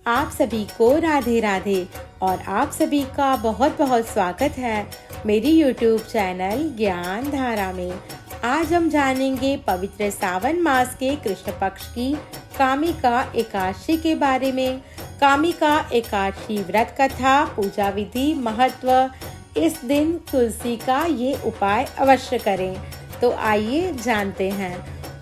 आप सभी को राधे राधे और आप सभी का बहुत बहुत स्वागत है मेरी YouTube चैनल ज्ञान धारा में। आज हम जानेंगे पवित्र सावन मास के कृष्ण पक्ष की कामिका एकादशी के बारे में। कामिका एकादशी व्रत कथा, पूजा विधि, महत्व। इस दिन तुलसी का ये उपाय अवश्य करें। तो आइए जानते हैं।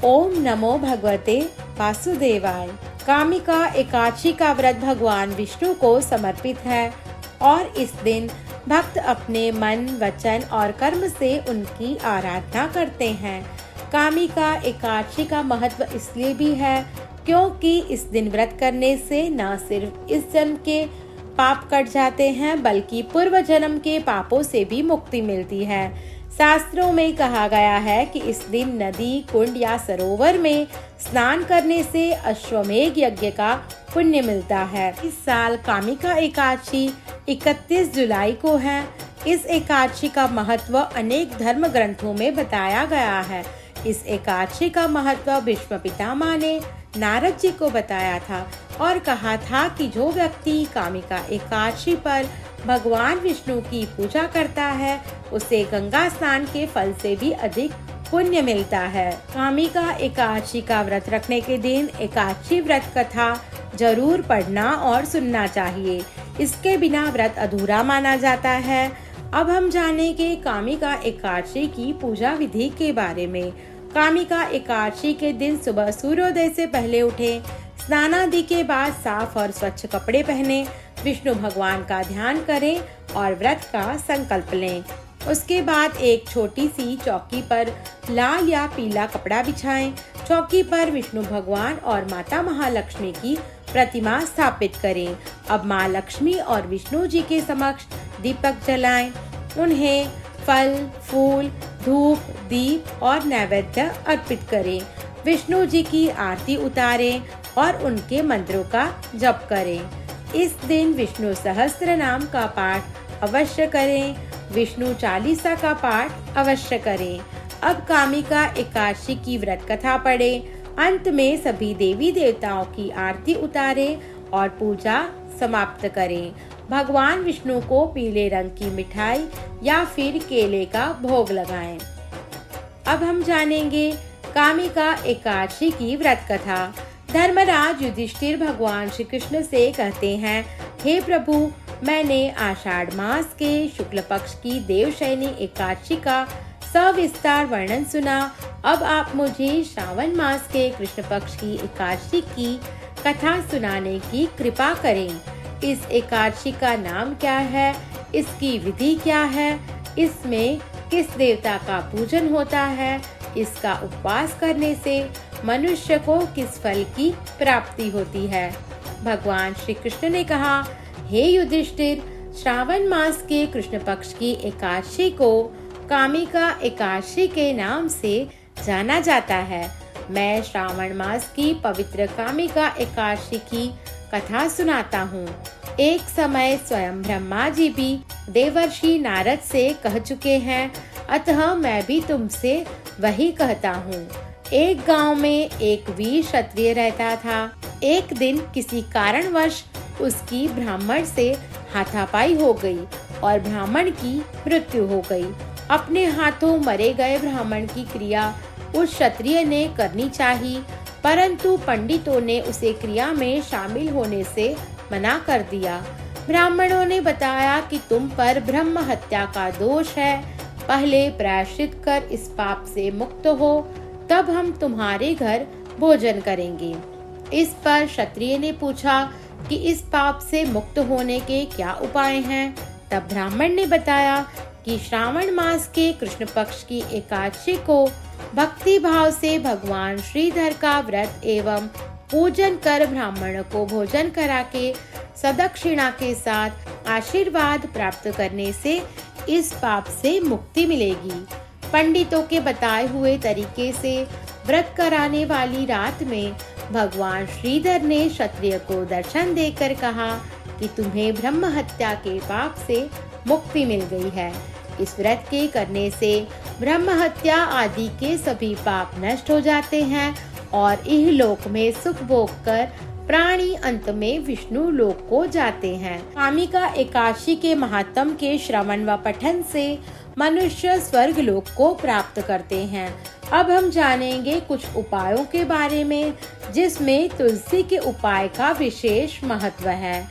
ओम नमो भगवते वासुदेवाय। कामिका एकादशी का व्रत भगवान विष्णु को समर्पित है और इस दिन भक्त अपने मन, वचन और कर्म से उनकी आराधना करते हैं। कामिका एकादशी का महत्व इसलिए भी है क्योंकि इस दिन व्रत करने से न सिर्फ इस जन्म के पाप कट जाते हैं बल्कि पूर्व जन्म के पापों से भी मुक्ति मिलती है। शास्त्रों में कहा गया है कि इस दिन नदी, कुंड या सरोवर में स्नान करने से अश्वमेध यज्ञ का पुण्य मिलता है। इस साल कामिका एकादशी 31 जुलाई को है। इस एकादशी का महत्व अनेक धर्म ग्रंथों में बताया गया है। इस एकादशी का महत्व भीष्म पितामह ने नारद जी को बताया था और कहा था कि जो व्यक्ति कामिका एकादशी पर भगवान विष्णु की पूजा करता है उसे गंगा स्नान के फल से भी अधिक पुण्य मिलता है। कामिका एकादशी का व्रत रखने के दिन एकादशी व्रत कथा जरूर पढ़ना और सुनना चाहिए। इसके बिना व्रत अधूरा माना जाता है। अब हम जानेंगे कामिका एकादशी की पूजा विधि के बारे में। कामिका एकादशी के दिन सुबह सूर्योदय से पहले उठें, स्नानादि के बाद साफ और स्वच्छ कपड़े पहने, विष्णु भगवान का ध्यान करें और व्रत का संकल्प लें। उसके बाद एक छोटी सी चौकी पर लाल या पीला कपड़ा बिछाएं। चौकी पर विष्णु भगवान और माता महालक्ष्मी की प्रतिमा स्थापित करें। अब माँ लक्ष्मी और विष्णु जी के समक्ष दीपक जलाएं। उन्हें फल, फूल, धूप, दीप और नैवेद्य अर्पित करें। विष्णु जी की आरती उतारें और उनके मंत्रों का जप करें। इस दिन विष्णु सहस्त्र नाम का पाठ अवश्य करें। विष्णु चालीसा का पाठ अवश्य करें। अब कामिका एकादशी की व्रत कथा पढ़ें। अंत में सभी देवी देवताओं की आरती उतारें और पूजा समाप्त करें। भगवान विष्णु को पीले रंग की मिठाई या फिर केले का भोग लगाएं। अब हम जानेंगे कामिका एकादशी की व्रत कथा। धर्मराज युधिष्ठिर भगवान श्री कृष्ण से कहते हैं, हे प्रभु, मैंने आषाढ़ मास के शुक्ल पक्ष की देवशयनी एकादशी का सविस्तार वर्णन सुना। अब आप मुझे श्रावण मास के कृष्ण पक्ष की एकादशी की कथा सुनाने की कृपा करें। इस एकादशी का नाम क्या है? इसकी विधि क्या है? इसमें किस देवता का पूजन होता है? इसका उपवास करने से मनुष्य को किस फल की प्राप्ति होती है? भगवान श्री कृष्ण ने कहा, हे युधिष्ठिर, श्रावण मास के कृष्ण पक्ष की एकादशी को कामिका एकादशी के नाम से जाना जाता है। मैं श्रावण मास की पवित्र कामिका एकादशी की कथा सुनाता हूँ। एक समय स्वयं ब्रह्मा जी भी देवर्षि नारद से कह चुके हैं, अतः मैं भी तुमसे वही कहता हूँ। एक गांव में एक वीर क्षत्रिय रहता था। एक दिन किसी कारणवश उसकी ब्राह्मण से हाथापाई हो गई और ब्राह्मण की मृत्यु हो गई। अपने हाथों मरे गए ब्राह्मण की क्रिया उस क्षत्रिय ने करनी चाहिए, परंतु पंडितों ने उसे क्रिया में शामिल होने से मना कर दिया। ब्राह्मणों ने बताया कि तुम पर ब्रह्म हत्या का दोष है। पहले प्रायश्चित कर इस पाप से मुक्त हो, तब हम तुम्हारे घर भोजन करेंगे। इस पर क्षत्रिय ने पूछा कि इस पाप से मुक्त होने के क्या उपाय हैं? तब ब्राह्मण ने बताया कि श्रावण मास के कृष्ण पक्ष की एकादशी को भक्ति भाव से भगवान श्रीधर का व्रत एवं पूजन कर ब्राह्मण को भोजन करा के सदक्षिणा के साथ आशीर्वाद प्राप्त करने से इस पाप से मुक्ति मिलेगी। पंडितों के बताए हुए तरीके से व्रत कराने वाली रात में भगवान श्रीधर ने क्षत्रिय को दर्शन देकर कहा कि तुम्हें ब्रह्म हत्या के पाप से मुक्ति मिल गई है। इस व्रत के करने से ब्रह्म हत्या आदि के सभी पाप नष्ट हो जाते हैं और इहलोक में सुख भोग कर प्राणी अंत में विष्णु लोक को जाते हैं। कामिका एकादशी के महात्म के श्रवण व पठन से मनुष्य स्वर्ग लोक को प्राप्त करते हैं। अब हम जानेंगे कुछ उपायों के बारे में, जिसमें तुलसी के उपाय का विशेष महत्व है।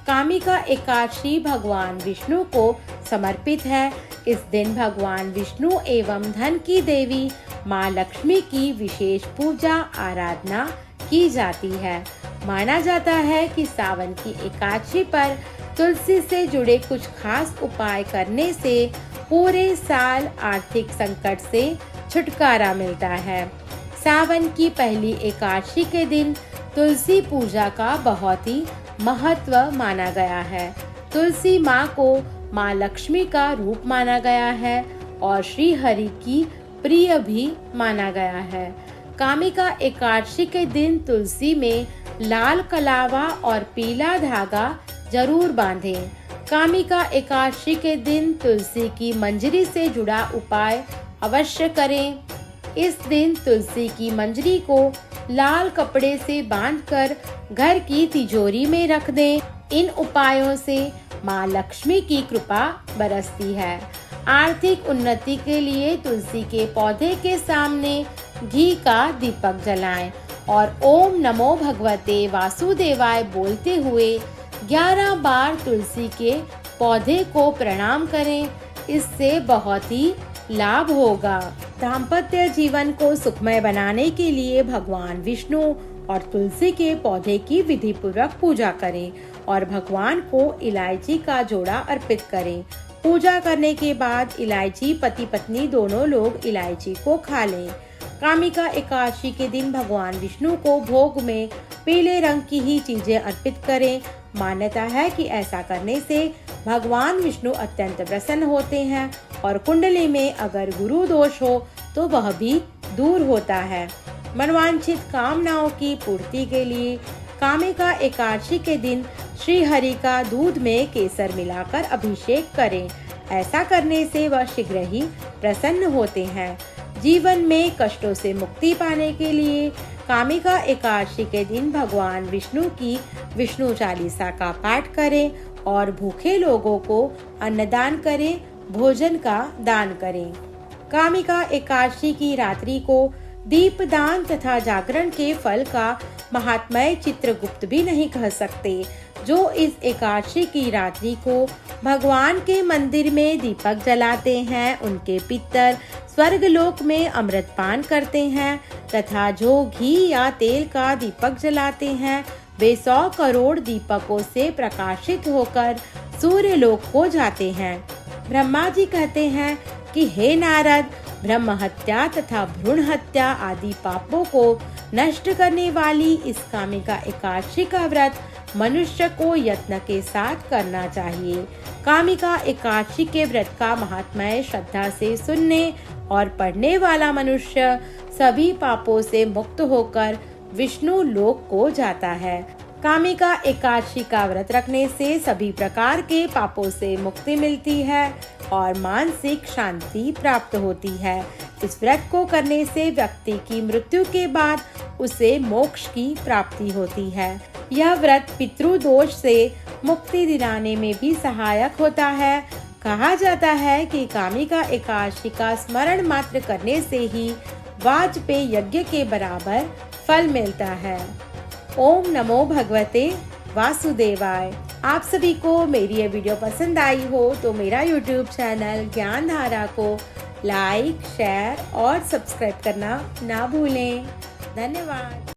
कामिका एकादशी भगवान विष्णु को समर्पित है। इस दिन भगवान विष्णु एवं धन की देवी माँ लक्ष्मी की विशेष पूजा आराधना की जाती है। माना जाता है कि सावन की एकादशी पर तुलसी से जुड़े कुछ खास उपाय करने से पूरे साल आर्थिक संकट से छुटकारा मिलता है। सावन की पहली एकादशी के दिन तुलसी पूजा का बहुत ही महत्व माना गया है। तुलसी माँ को माँ लक्ष्मी का रूप माना गया है और श्री हरि की प्रिय भी माना गया है। कामिका एकादशी के दिन तुलसी में लाल कलावा और पीला धागा जरूर बांधें। कामिका एकादशी के दिन तुलसी की मंजरी से जुड़ा उपाय अवश्य करें। इस दिन तुलसी की मंजरी को लाल कपड़े से बांधकर घर की तिजोरी में रख दें। इन उपायों से माँ लक्ष्मी की कृपा बरसती है। आर्थिक उन्नति के लिए तुलसी के पौधे के सामने घी का दीपक जलाएं और ओम नमो भगवते वासुदेवाय बोलते हुए 11 बार तुलसी के पौधे को प्रणाम करें। इससे बहुत ही लाभ होगा। दाम्पत्य जीवन को सुखमय बनाने के लिए भगवान विष्णु और तुलसी के पौधे की विधि पूर्वक पूजा करें और भगवान को इलायची का जोड़ा अर्पित करें। पूजा करने के बाद इलायची पति पत्नी दोनों लोग इलायची को खा लें। कामिका एकादशी के दिन भगवान विष्णु को भोग में पीले रंग की ही चीजें अर्पित करें। मान्यता है कि ऐसा करने से भगवान विष्णु अत्यंत प्रसन्न होते हैं और कुंडली में अगर गुरु दोष हो तो वह भी दूर होता है। मनवांछित कामनाओं की पूर्ति के लिए कामिका एकादशी के दिन श्री हरि का दूध में केसर मिलाकर अभिषेक करें। ऐसा करने से वह शीघ्र ही प्रसन्न होते हैं। जीवन में कष्टों से मुक्ति पाने के लिए कामिका एकादशी के दिन भगवान विष्णु की विष्णु चालीसा का पाठ करें और भूखे लोगों को अन्नदान करें, भोजन का दान करें। कामिका एकादशी की रात्रि को दीपदान तथा जागरण के फल का महात्म्य चित्रगुप्त भी नहीं कह सकते। जो इस एकादशी की रात्रि को भगवान के मंदिर में दीपक जलाते हैं, उनके पितर स्वर्गलोक में अमृतपान करते हैं तथा जो घी या तेल का दीपक जलाते हैं, वे 100 करोड़ दीपकों से प्रकाशित होकर सूर्य लोक को जाते हैं। ब्रह्मा जी कहते हैं कि हे नारद, ब्रह्म हत्या तथा भ्रूण हत्या आदि पापों को नष्ट करने वाली इस कामिका एकादशी का व्रत मनुष्य को यत्न के साथ करना चाहिए। कामिका एकादशी के व्रत का महात्म्य श्रद्धा से सुनने और पढ़ने वाला मनुष्य सभी पापों से मुक्त होकर विष्णु लोक को जाता है। कामिका एकादशी का व्रत रखने से सभी प्रकार के पापों से मुक्ति मिलती है और मानसिक शांति प्राप्त होती है। इस व्रत को करने से व्यक्ति की मृत्यु के बाद उसे मोक्ष की प्राप्ति होती है। यह व्रत पितृदोष से मुक्ति दिलाने में भी सहायक होता है। कहा जाता है कि कामिका एकादशी का स्मरण मात्र करने से ही वाजपेय यज्ञ के बराबर फल मिलता है। ओम नमो भगवते वासुदेवाय। आप सभी को मेरी ये वीडियो पसंद आई हो तो मेरा YouTube चैनल ज्ञान धारा को लाइक, शेयर और सब्सक्राइब करना ना भूलें। धन्यवाद।